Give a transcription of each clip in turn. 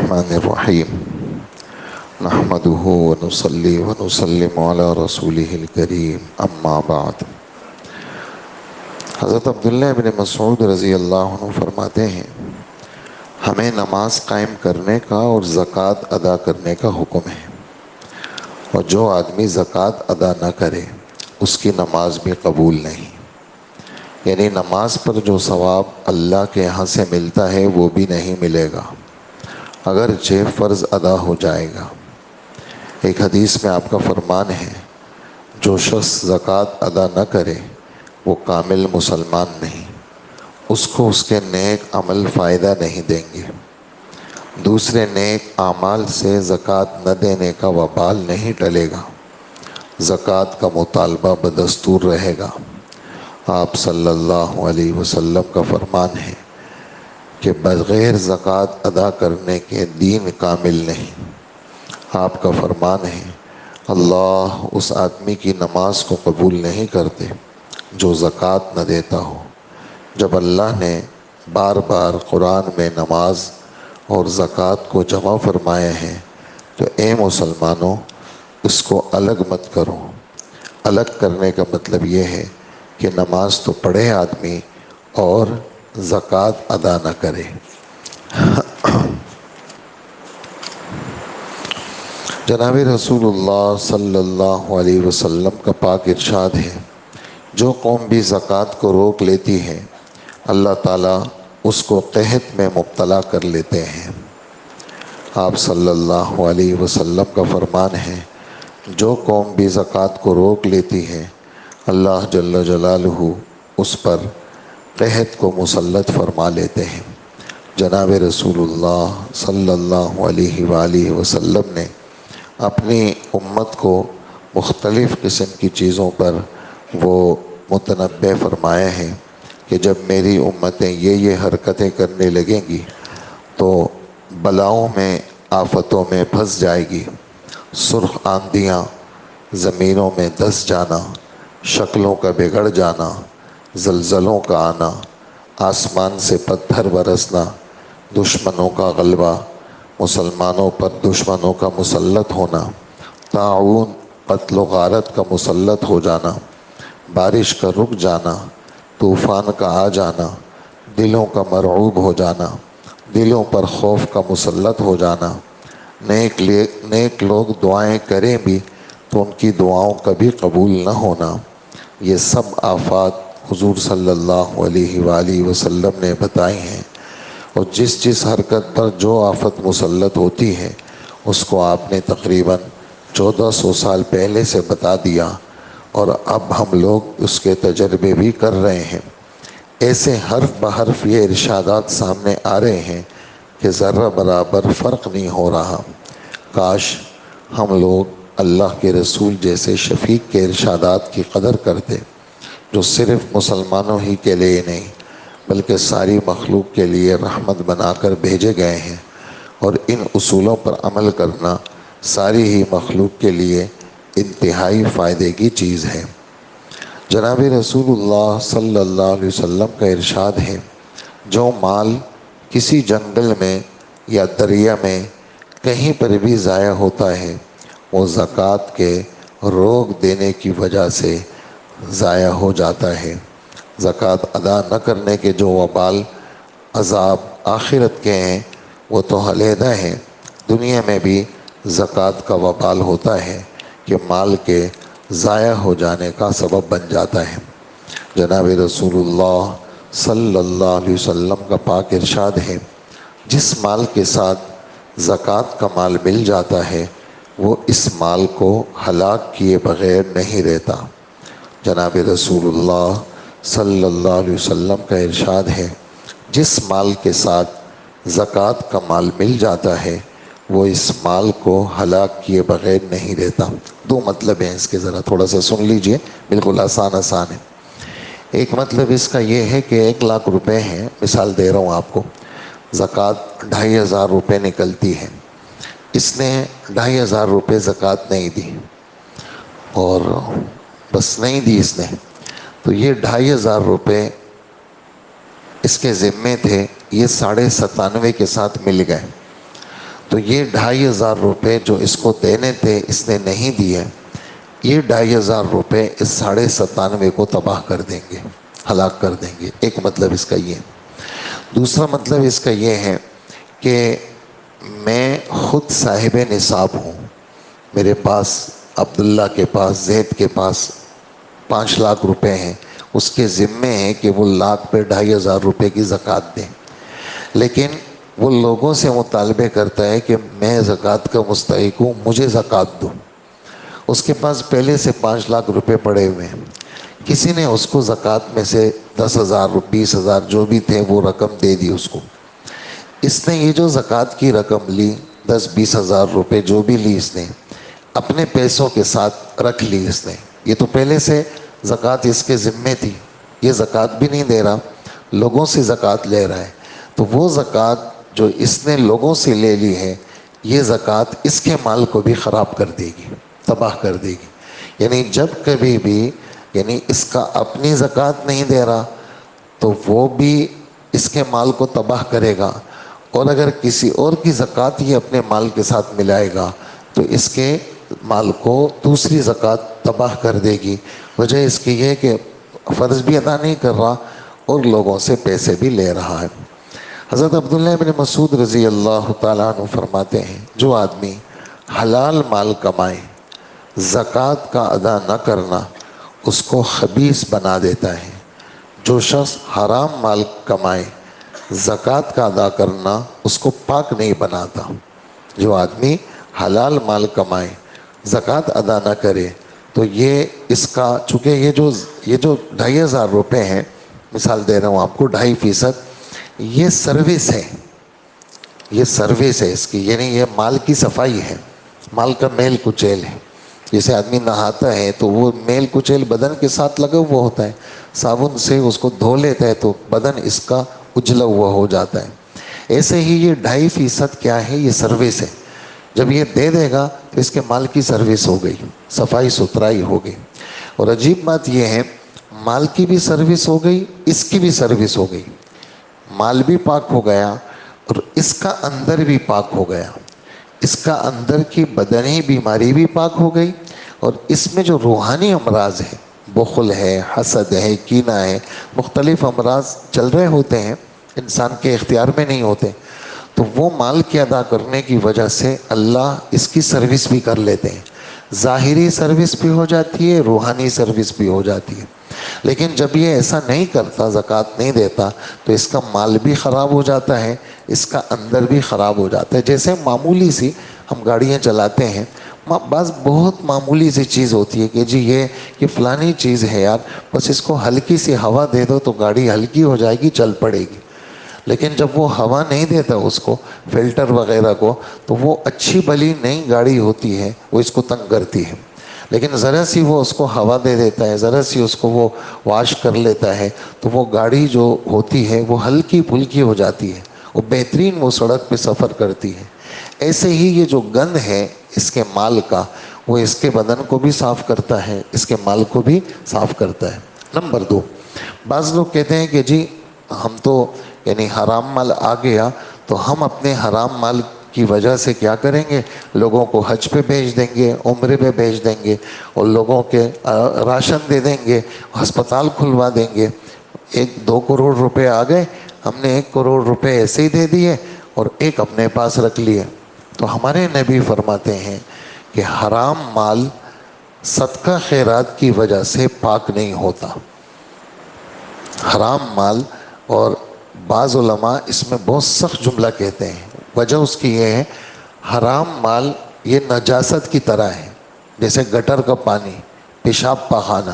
الرحمن الرحیم نحمده ونصلی ونسلم علی رسولہ الکریم اما بعد۔ حضرت عبداللہ بن مسعود رضی اللہ عنہ فرماتے ہیں، ہمیں نماز قائم کرنے کا اور زکوٰۃ ادا کرنے کا حکم ہے، اور جو آدمی زکوٰۃ ادا نہ کرے اس کی نماز بھی قبول نہیں۔ یعنی نماز پر جو ثواب اللہ کے یہاں سے ملتا ہے وہ بھی نہیں ملے گا اگرچہ فرض ادا ہو جائے گا۔ ایک حدیث میں آپ کا فرمان ہے، جو شخص زکوٰۃ ادا نہ کرے وہ کامل مسلمان نہیں، اس کو اس کے نیک عمل فائدہ نہیں دیں گے، دوسرے نیک اعمال سے زکوٰۃ نہ دینے کا وبال نہیں ٹلے گا، زکوٰۃ کا مطالبہ بدستور رہے گا۔ آپ صلی اللہ علیہ وسلم کا فرمان ہے کہ بغیر زکوٰۃ ادا کرنے کے دین کامل نہیں۔ آپ کا فرمان ہے، اللہ اس آدمی کی نماز کو قبول نہیں کرتے جو زکوٰۃ نہ دیتا ہو۔ جب اللہ نے بار بار قرآن میں نماز اور زکوٰۃ کو جمع فرمایا ہے تو اے مسلمانوں اس کو الگ مت کرو۔ الگ کرنے کا مطلب یہ ہے کہ نماز تو پڑھے آدمی اور زکوٰۃ ادا نہ کرے۔ جناب رسول اللہ صلی اللہ علیہ وسلم کا پاک ارشاد ہے، جو قوم بھی زکوٰۃ کو روک لیتی ہے اللہ تعالیٰ اس کو قحط میں مبتلا کر لیتے ہیں۔ آپ صلی اللہ علیہ وسلم کا فرمان ہے، جو قوم بھی زکوٰۃ کو روک لیتی ہے اللہ جل جلالہ اس پر قحط کو مسلط فرما لیتے ہیں۔ جناب رسول اللہ صلی اللہ علیہ وآلہ وسلم نے اپنی امت کو مختلف قسم کی چیزوں پر وہ متنبہ فرمایا ہے کہ جب میری امتیں یہ حرکتیں کرنے لگیں گی تو بلاؤں میں، آفتوں میں پھنس جائے گی۔ سرخ آندیاں، زمینوں میں دس جانا، شکلوں کا بگڑ جانا، زلزلوں کا آنا، آسمان سے پتھر برسنا، دشمنوں کا غلبہ، مسلمانوں پر دشمنوں کا مسلط ہونا، طاعون، قتل و غارت کا مسلط ہو جانا، بارش کا رک جانا، طوفان کا آ جانا، دلوں کا مرعوب ہو جانا، دلوں پر خوف کا مسلط ہو جانا، نیک لوگ دعائیں کریں بھی تو ان کی دعاؤں کبھی قبول نہ ہونا، یہ سب آفات حضور صلی اللہ علیہ وآلہ وسلم نے بتائی ہیں۔ اور جس حرکت پر جو آفت مسلط ہوتی ہے اس کو آپ نے تقریباً 1400 سال پہلے سے بتا دیا، اور اب ہم لوگ اس کے تجربے بھی کر رہے ہیں۔ ایسے حرف بحرف یہ ارشادات سامنے آ رہے ہیں کہ ذرہ برابر فرق نہیں ہو رہا۔ کاش ہم لوگ اللہ کے رسول جیسے شفیق کے ارشادات کی قدر کرتے، جو صرف مسلمانوں ہی کے لیے نہیں بلکہ ساری مخلوق کے لیے رحمت بنا کر بھیجے گئے ہیں، اور ان اصولوں پر عمل کرنا ساری ہی مخلوق کے لیے انتہائی فائدے کی چیز ہے۔ جناب رسول اللہ صلی اللہ علیہ وسلم کا ارشاد ہے، جو مال کسی جنگل میں یا دریا میں کہیں پر بھی ضائع ہوتا ہے وہ زکوٰۃ کے روک دینے کی وجہ سے ضائع ہو جاتا ہے۔ زکوٰۃ ادا نہ کرنے کے جو وبال عذاب آخرت کے ہیں وہ تو علیحدہ ہیں، دنیا میں بھی زکوٰۃ کا وبال ہوتا ہے کہ مال کے ضائع ہو جانے کا سبب بن جاتا ہے۔ جناب رسول اللہ صلی اللہ علیہ وسلم کا پاک ارشاد ہے، جس مال کے ساتھ زکوٰۃ کا مال مل جاتا ہے وہ اس مال کو ہلاک کیے بغیر نہیں رہتا۔ جناب رسول اللہ صلی اللہ علیہ وسلم کا ارشاد ہے، جس مال کے ساتھ زکوٰۃ کا مال مل جاتا ہے وہ اس مال کو ہلاک کیے بغیر نہیں رہتا۔ دو مطلب ہیں اس کے، ذرا تھوڑا سا سن لیجئے، بالکل آسان ہے۔ ایک مطلب اس کا یہ ہے کہ 1,00,000 روپے ہیں، مثال دے رہا ہوں آپ کو، زکوٰۃ 2,500 روپے نکلتی ہے، اس نے 2,500 روپے زکوٰۃ نہیں دی اور بس نہیں دی اس نے، تو یہ 2,500 روپے اس کے ذمے تھے، یہ 97.5 کے ساتھ مل گئے، تو یہ 2500 روپے جو اس کو دینے تھے اس نے نہیں دیے، یہ 2500 روپے اس 97.5 کو تباہ کر دیں گے، ہلاک کر دیں گے۔ ایک مطلب اس کا یہ۔ دوسرا مطلب اس کا یہ ہے کہ میں خود صاحب نصاب ہوں، میرے پاس عبداللہ کے پاس، زید کے پاس 5 لاکھ روپے ہیں، اس کے ذمے ہیں کہ وہ لاکھ پہ 2500 روپے کی زکوٰۃ دیں، لیکن وہ لوگوں سے مطالبے کرتا ہے کہ میں زکوٰۃ کا مستحق ہوں، مجھے زکوٰۃ دو۔ اس کے پاس پہلے سے 5 لاکھ روپے پڑے ہوئے ہیں، کسی نے اس کو زکوٰۃ میں سے 10,000 20,000 جو بھی تھے وہ رقم دے دی اس کو۔ اس نے یہ جو زکوٰۃ کی رقم لی 10-20 ہزار روپے جو بھی لی اس نے اپنے پیسوں کے ساتھ رکھ لی اس نے، یہ تو پہلے سے زکوٰۃ اس کے ذمے تھی، یہ زکوٰۃ بھی نہیں دے رہا، لوگوں سے زکوٰۃ لے رہا ہے، تو وہ زکوٰۃ جو اس نے لوگوں سے لے لی ہے یہ زکوٰۃ اس کے مال کو بھی خراب کر دے گی، تباہ کر دے گی۔ یعنی جب کبھی بھی یعنی اس کا اپنی زکوٰۃ نہیں دے رہا تو وہ بھی اس کے مال کو تباہ کرے گا، اور اگر کسی اور کی زکوٰۃ یہ اپنے مال کے ساتھ ملائے گا تو اس کے مال کو دوسری زکوٰۃ تباہ کر دے گی۔ وجہ اس کی یہ کہ فرض بھی ادا نہیں کر رہا اور لوگوں سے پیسے بھی لے رہا ہے۔ حضرت عبداللہ بن مسعود رضی اللہ تعالیٰ عنہ فرماتے ہیں جو آدمی حلال مال کمائے زکوٰۃ کا ادا نہ کرنا اس کو خبیث بنا دیتا ہے، جو شخص حرام مال کمائے زکوٰۃ کا ادا کرنا اس کو پاک نہیں بناتا۔ جو آدمی حلال مال کمائے زکوٰۃ ادا نہ کرے تو یہ اس کا چونکہ یہ جو 2500 روپے ہیں، مثال دے رہا ہوں آپ کو، 2.5% یہ سروس ہے، یہ سروس ہے اس کی، یعنی یہ مال کی صفائی ہے، مال کا میل کچیل ہے۔ جیسے آدمی نہاتا ہے تو وہ میل کچیل بدن کے ساتھ لگا ہوا ہوتا ہے، صابن سے اس کو دھو لیتا ہے تو بدن اس کا اجلا ہوا ہو جاتا ہے۔ ایسے ہی یہ 2.5% کیا ہے، یہ سروس ہے۔ جب یہ دے دے گا تو اس کے مال کی سروس ہو گئی، صفائی ستھرائی ہو گئی۔ اور عجیب بات یہ ہے مال کی بھی سروس ہو گئی، اس کی بھی سروس ہو گئی، مال بھی پاک ہو گیا اور اس کا اندر بھی پاک ہو گیا، اس کا اندر کی بدنی بیماری بھی پاک ہو گئی، اور اس میں جو روحانی امراض ہیں، بخل ہے، حسد ہے، کینہ ہے، مختلف امراض چل رہے ہوتے ہیں انسان کے اختیار میں نہیں ہوتے، تو وہ مال کی ادا کرنے کی وجہ سے اللہ اس کی سروس بھی کر لیتے ہیں، ظاہری سروس بھی ہو جاتی ہے، روحانی سروس بھی ہو جاتی ہے۔ لیکن جب یہ ایسا نہیں کرتا، زکوٰۃ نہیں دیتا، تو اس کا مال بھی خراب ہو جاتا ہے، اس کا اندر بھی خراب ہو جاتا ہے۔ جیسے معمولی سی ہم گاڑیاں چلاتے ہیں، بعض بہت معمولی سی چیز ہوتی ہے کہ جی یہ فلانی چیز ہے یار، بس اس کو ہلکی سی ہوا دے دو تو گاڑی ہلکی ہو جائے گی، چل پڑے گی۔ لیکن جب وہ ہوا نہیں دیتا اس کو، فلٹر وغیرہ کو، تو وہ اچھی بھلی نئی گاڑی ہوتی ہے وہ اس کو تنگ کرتی ہے۔ لیکن ذرا سی وہ اس کو ہوا دے دیتا ہے، ذرا سی اس کو وہ واش کر لیتا ہے تو وہ گاڑی جو ہوتی ہے وہ ہلکی پھلکی ہو جاتی ہے، وہ بہترین وہ سڑک پہ سفر کرتی ہے۔ ایسے ہی یہ جو گند ہے اس کے مال کا، وہ اس کے بدن کو بھی صاف کرتا ہے، اس کے مال کو بھی صاف کرتا ہے۔ نمبر 2، بعض لوگ کہتے ہیں کہ جی ہم تو یعنی حرام مال آ گیا تو ہم اپنے حرام مال کی وجہ سے کیا کریں گے، لوگوں کو حج پہ بھیج دیں گے، عمرے پہ بھیج دیں گے، اور لوگوں کے راشن دے دیں گے، ہسپتال کھلوا دیں گے۔ 1-2 کروڑ روپے آ گئے، ہم نے 1 کروڑ روپے ایسے ہی دے دیے اور 1 اپنے پاس رکھ لیے۔ تو ہمارے نبی فرماتے ہیں کہ حرام مال صدقہ خیرات کی وجہ سے پاک نہیں ہوتا، حرام مال۔ اور بعض علماء اس میں بہت سخت جملہ کہتے ہیں، وجہ اس کی یہ ہے حرام مال یہ نجاست کی طرح ہے، جیسے گٹر کا پانی، پیشاب پاخانہ،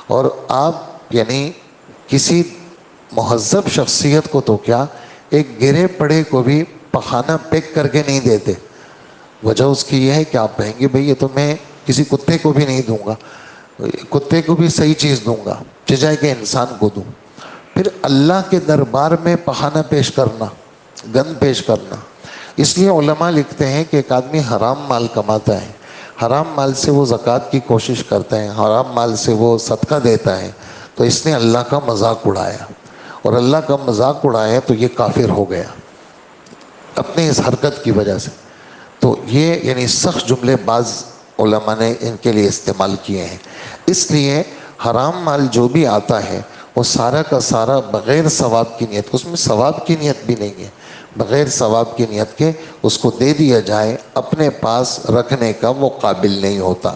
اور آپ یعنی کسی مہذب شخصیت کو تو کیا، ایک گرے پڑے کو بھی پخانہ پیک کر کے نہیں دیتے۔ وجہ اس کی یہ ہے کہ آپ کہیں گے بھئی یہ تو میں کسی کتے کو بھی نہیں دوں گا، کتے کو بھی صحیح چیز دوں گا جائے کہ انسان کو دوں۔ پھر اللہ کے دربار میں پخانہ پیش کرنا، گند پیش کرنا۔ اس لیے علماء لکھتے ہیں کہ ایک آدمی حرام مال کماتا ہے، حرام مال سے وہ زکوٰۃ کی کوشش کرتا ہے، حرام مال سے وہ صدقہ دیتا ہے، تو اس نے اللہ کا مذاق اڑایا، اور اللہ کا مذاق اڑایا تو یہ کافر ہو گیا۔ اپنے اس حرکت کی وجہ سے۔ تو یہ یعنی سخت جملے بعض علماء نے ان کے لیے استعمال کیے ہیں۔ اس لیے حرام مال جو بھی آتا ہے وہ سارا کا سارا بغیر ثواب کی نیت، اس میں ثواب کی نیت بھی نہیں ہے، بغیر ثواب کی نیت کے اس کو دے دیا جائے، اپنے پاس رکھنے کا وہ قابل نہیں ہوتا۔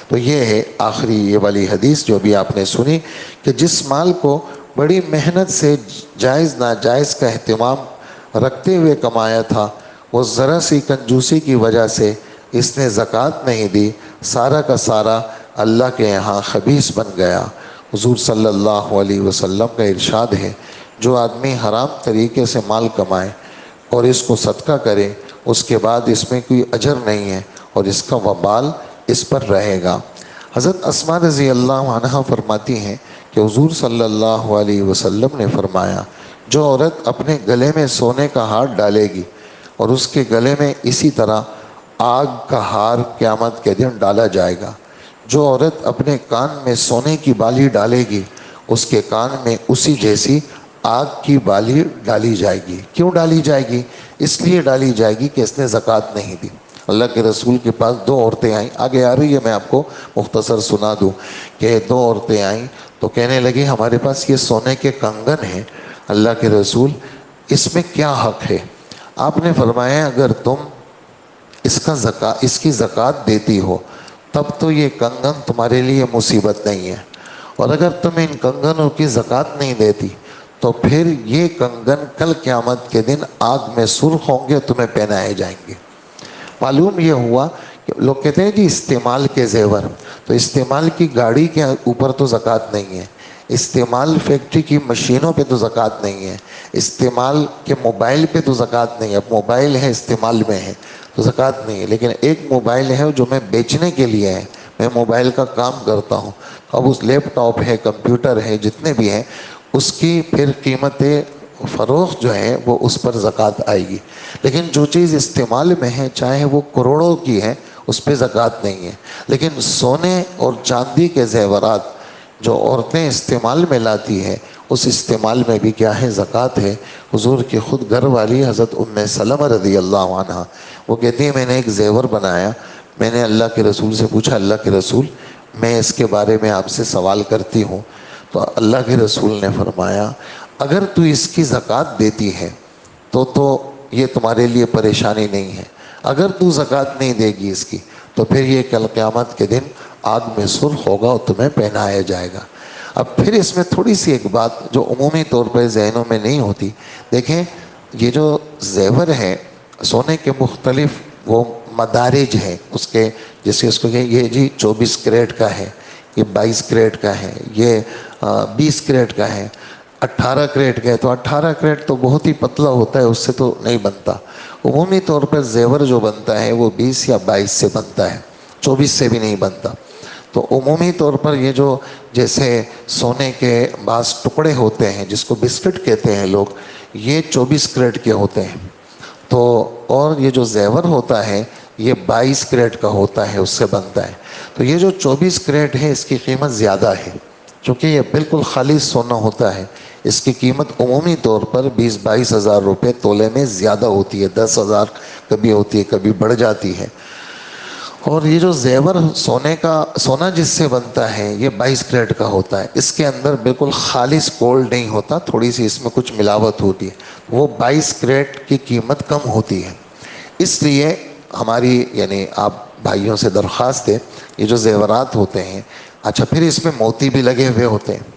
تو یہ ہے آخری یہ والی حدیث جو بھی آپ نے سنی، کہ جس مال کو بڑی محنت سے جائز ناجائز کا اہتمام رکھتے ہوئے کمایا تھا، وہ ذرا سی کنجوسی کی وجہ سے اس نے زکوٰۃ نہیں دی، سارا کا سارا اللہ کے یہاں خبیث بن گیا۔ حضور صلی اللہ علیہ وسلم کا ارشاد ہے، جو آدمی حرام طریقے سے مال کمائے اور اس کو صدقہ کرے، اس کے بعد اس میں کوئی اجر نہیں ہے اور اس کا وبال اس پر رہے گا۔ حضرت اسماء رضی اللہ عنہا فرماتی ہیں کہ حضور صلی اللہ علیہ وسلم نے فرمایا، جو عورت اپنے گلے میں سونے کا ہار ڈالے گی اور اس کے گلے میں اسی طرح آگ کا ہار قیامت کے دن ڈالا جائے گا، جو عورت اپنے کان میں سونے کی بالی ڈالے گی اس کے کان میں اسی جیسی آگ کی بالی ڈالی جائے گی۔ کیوں ڈالی جائے گی؟ اس لیے ڈالی جائے گی کہ اس نے زکوٰۃ نہیں دی۔ اللہ کے رسول کے پاس دو عورتیں آئیں، آگے آ رہی ہے میں آپ کو مختصر سنا دوں، کہ دو عورتیں آئیں تو کہنے لگی ہمارے پاس یہ سونے کے کنگن ہیں، اللہ کے رسول اس میں کیا حق ہے؟ آپ نے فرمایا اگر تم اس کی زکوٰۃ دیتی ہو تب تو یہ کنگن تمہارے لیے مصیبت نہیں ہے، اور اگر تم ان کنگنوں کی زکوٰۃ نہیں دیتی تو پھر یہ کنگن کل قیامت کے دن آگ میں سرخ ہوں گے، تمہیں پہنائے جائیں گے۔ معلوم یہ ہوا کہ لوگ کہتے ہیں جی استعمال کے زیور، تو استعمال کی گاڑی کے اوپر تو زکوٰۃ نہیں ہے، استعمال فیکٹری کی مشینوں پہ تو زکوٰۃ نہیں ہے، استعمال کے موبائل پہ تو زکوٰۃ نہیں ہے۔ اب موبائل ہے استعمال میں ہے تو زکوٰۃ نہیں ہے، لیکن ایک موبائل ہے جو میں بیچنے کے لیے ہے، میں موبائل کا کام کرتا ہوں، اب اس لیپ ٹاپ ہے، کمپیوٹر ہے، جتنے بھی ہیں اس کی پھر قیمت فروخت جو ہے وہ اس پر زکوٰۃ آئے گی۔ لیکن جو چیز استعمال میں ہے چاہے وہ کروڑوں کی ہے اس پہ زکوٰۃ نہیں ہے۔ لیکن سونے اور چاندی کے زیورات جو عورتیں استعمال میں لاتی ہیں اس استعمال میں بھی کیا ہے؟ زکوٰۃ ہے۔ حضور کی خود گھر والی حضرت ام سلمہ رضی اللہ عنہ وہ کہتی ہیں میں نے ایک زیور بنایا، میں نے اللہ کے رسول سے پوچھا اللہ کے رسول میں اس کے بارے میں آپ سے سوال کرتی ہوں، تو اللہ کے رسول نے فرمایا اگر تو اس کی زکوٰۃ دیتی ہے تو یہ تمہارے لیے پریشانی نہیں ہے، اگر تو زکوٰۃ نہیں دے گی اس کی تو پھر یہ کل قیامت کے دن آگ میں سرخ ہوگا اور تمہیں پہنایا جائے گا۔ اب پھر اس میں تھوڑی سی ایک بات جو عمومی طور پر ذہنوں میں نہیں ہوتی، دیکھیں یہ جو زیور ہے سونے کے مختلف وہ مدارج ہیں اس کے، جیسے اس کو کہ یہ جی 24 کریٹ کا ہے، یہ 22 کریٹ کا ہے، یہ 20 کریٹ کا ہے، 18 کریٹ کا ہے، تو 18 کریٹ تو بہت ہی پتلا ہوتا ہے، اس سے تو نہیں بنتا۔ عمومی طور پر زیور جو بنتا ہے وہ 20 یا 22 سے بنتا ہے، 24 سے بھی نہیں بنتا۔ تو عمومی طور پر یہ جو جیسے سونے کے بعض ٹکڑے ہوتے ہیں جس کو بسکٹ کہتے ہیں لوگ، یہ 24 کریٹ کے ہوتے ہیں، تو اور یہ جو زیور ہوتا ہے یہ 22 کریٹ کا ہوتا ہے، اس سے بنتا ہے۔ تو یہ جو 24 کریٹ ہے اس کی قیمت زیادہ ہے، چونکہ یہ بالکل خالص سونا ہوتا ہے، اس کی قیمت عمومی طور پر 20-22 ہزار روپے تولے میں زیادہ ہوتی ہے، 10 ہزار کبھی ہوتی ہے، کبھی بڑھ جاتی ہے۔ اور یہ جو زیور سونا جس سے بنتا ہے یہ 22 کریٹ کا ہوتا ہے، اس کے اندر بالکل خالص گولڈ نہیں ہوتا، تھوڑی سی اس میں کچھ ملاوٹ ہوتی ہے، وہ 22 کریٹ کی قیمت کم ہوتی ہے۔ اس لیے ہماری یعنی آپ بھائیوں سے درخواست ہے، یہ جو زیورات ہوتے ہیں، اچھا پھر اس میں موتی بھی لگے ہوئے ہوتے ہیں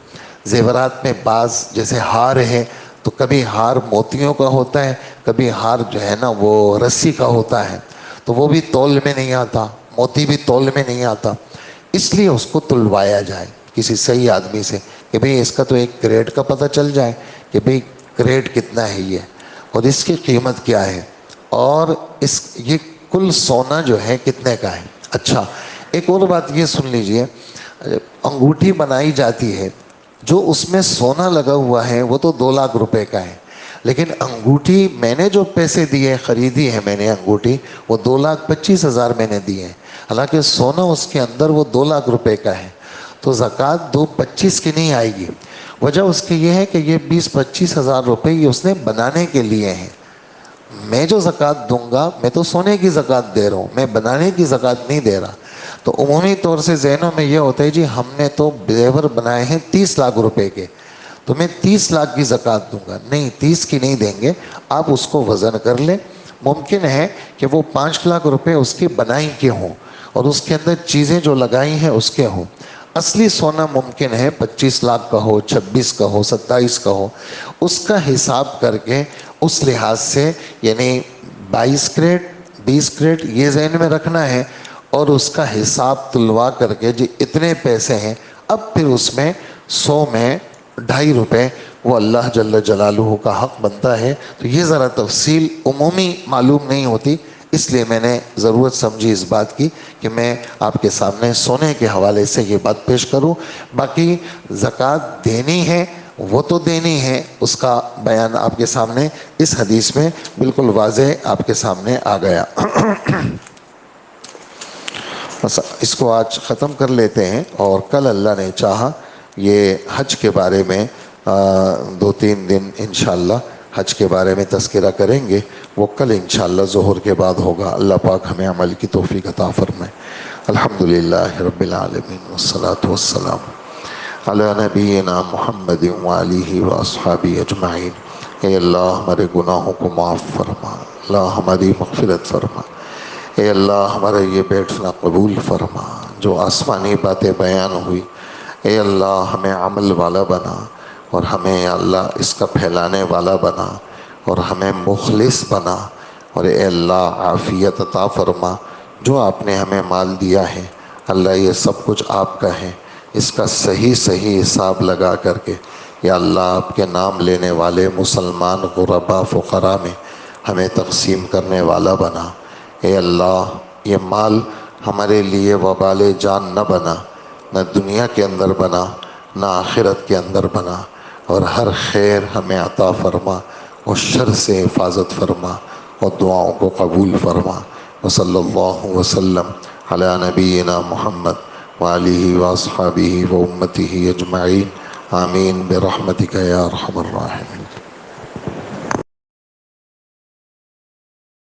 زیورات میں، بعض جیسے ہار ہے تو کبھی ہار موتیوں کا ہوتا ہے، کبھی ہار جو ہے نا وہ رسی کا ہوتا ہے، تو وہ بھی تول میں نہیں آتا، موتی بھی تول میں نہیں آتا، اس لیے اس کو تلوایا جائے کسی صحیح آدمی سے کہ بھئی اس کا تو ایک کریٹ کا پتہ چل جائے کہ بھئی کریٹ کتنا ہے یہ اور اس کی قیمت کیا ہے، اور یہ کل سونا جو ہے کتنے کا ہے۔ اچھا ایک اور بات یہ سن لیجئے، انگوٹھی بنائی جاتی ہے، جو اس میں سونا لگا ہوا ہے وہ تو 2 لاکھ روپے کا ہے، لیکن انگوٹھی میں نے جو پیسے دیے خریدی ہے میں نے انگوٹھی وہ 2,25,000 میں نے دی ہے، حالانکہ سونا اس کے اندر وہ 2 لاکھ روپے کا ہے، تو زکوٰۃ 2,25,000 کی نہیں آئے گی۔ وجہ اس کی یہ ہے کہ یہ 20-25 ہزار روپے یہ اس نے بنانے کے لیے ہیں، میں جو زکوٰۃ دوں گا میں تو سونے کی زکوٰۃ دے رہا ہوں، میں بنانے کی زکوٰۃ نہیں دے رہا۔ تو عمومی طور سے ذہنوں میں یہ ہوتا ہے جی ہم نے تو زیور بنائے ہیں 30 لاکھ روپے کے، تو میں 30 لاکھ کی زکوٰۃ دوں گا۔ نہیں، 30 کی نہیں دیں گے، آپ اس کو وزن کر لیں۔ ممکن ہے کہ وہ 5 لاکھ روپے اس کی بنائی کے ہوں اور اس کے اندر چیزیں جو لگائی ہیں اس کے ہوں۔ اصلی سونا ممکن ہے 25 لاکھ کا ہو، 26 کا ہو، 27 کا ہو۔ اس کا حساب کر کے اس لحاظ سے یعنی 22 کریٹ 20 کریٹ یہ ذہن میں رکھنا ہے، اور اس کا حساب تلوا کر کے جی اتنے پیسے ہیں، اب پھر اس میں 100 میں 2.5 روپے وہ اللہ جل جلالہ کا حق بنتا ہے۔ تو یہ ذرا تفصیل عمومی معلوم نہیں ہوتی، اس لیے میں نے ضرورت سمجھی اس بات کی کہ میں آپ کے سامنے سونے کے حوالے سے یہ بات پیش کروں۔ باقی زکوٰۃ دینی ہے وہ تو دینی ہے، اس کا بیان آپ کے سامنے اس حدیث میں بالکل واضح آپ کے سامنے آ گیا۔ بس اس کو آج ختم کر لیتے ہیں، اور کل اللہ نے چاہا یہ حج کے بارے میں 2-3 دن انشاءاللہ حج کے بارے میں تذکرہ کریں گے، وہ کل انشاءاللہ ظہر کے بعد ہوگا۔ اللہ پاک ہمیں عمل کی توفیق عطا فرمائے۔ الحمدللہ رب العالمین والصلاة والسلام علی نبینا محمد وآلہ واصحابہ اجمعین۔ اے اللہ ہمارے گناہوں کو معاف فرما، اللہ ہماری مغفرت فرما، اے اللہ ہمارا یہ بیٹھنا قبول فرما، جو آسمانی باتیں بیان ہوئی اے اللہ ہمیں عمل والا بنا، اور ہمیں یا اللہ اس کا پھیلانے والا بنا، اور ہمیں مخلص بنا، اور اے اللہ عافیت عطا فرما۔ جو آپ نے ہمیں مال دیا ہے اللہ یہ سب کچھ آپ کا ہے، اس کا صحیح حساب لگا کر کے یا اللہ آپ کے نام لینے والے مسلمان غربا فقراء میں ہمیں تقسیم کرنے والا بنا۔ اے اللہ یہ مال ہمارے لیے وبال جان نہ بنا، نہ دنیا کے اندر بنا نہ آخرت کے اندر بنا، اور ہر خیر ہمیں عطا فرما، اور شر سے حفاظت فرما، اور دعاؤں کو قبول فرما۔ وصلی اللہ وسلم علی نبینا محمد وآلہ واصحابہ وامتہ اجمعین، آمین برحمتک یا ارحم الراحمین۔